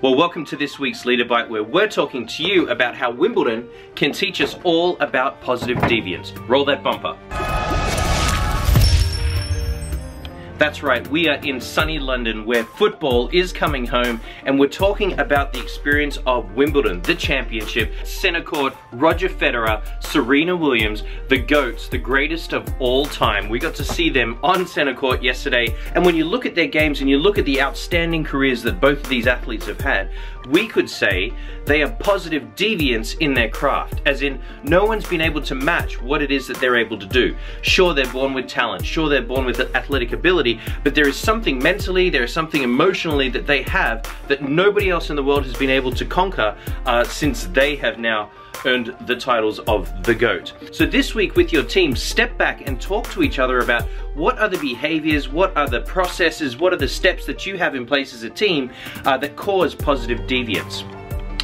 Well, welcome to this week's LeaderBite, where we're talking to you about how Wimbledon can teach us all about positive deviance. Roll that bumper. That's right, we are in sunny London where football is coming home, and we're talking about the experience of Wimbledon, the championship, centre court, Roger Federer, Serena Williams, the GOATs, the greatest of all time. We got to see them on centre court yesterday, and when you look at their games and you look at the outstanding careers that both of these athletes have had, we could say they are positive deviants in their craft, as in no one's been able to match what it is that they're able to do. Sure, they're born with talent, sure, they're born with athletic ability, but there is something mentally, there is something emotionally that they have that nobody else in the world has been able to conquer since they have now earned the titles of the GOAT. So this week with your team, step back and talk to each other about what are the behaviors, what are the processes, what are the steps that you have in place as a team that cause positive deviance.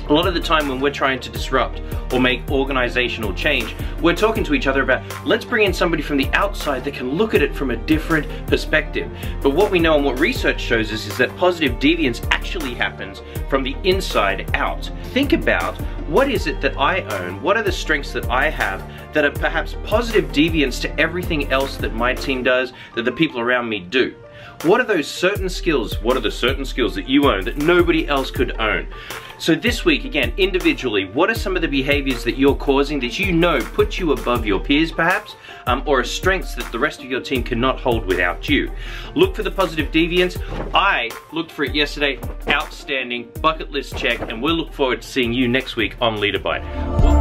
A lot of the time when we're trying to disrupt or make organizational change, we're talking to each other about, let's bring in somebody from the outside that can look at it from a different perspective. But what we know and what research shows us is that positive deviance actually happens from the inside out. Think about, what is it that I own? What are the strengths that I have that are perhaps positive deviance to everything else that my team does, that the people around me do? What are those certain skills? What are the certain skills that you own that nobody else could own? So this week, again, individually, what are some of the behaviors that you're causing that you know put you above your peers perhaps, or are strengths that the rest of your team cannot hold without you? Look for the positive deviance. I looked for it yesterday. Outstanding, bucket list check, and we'll look forward to seeing you next week on LeaderBite.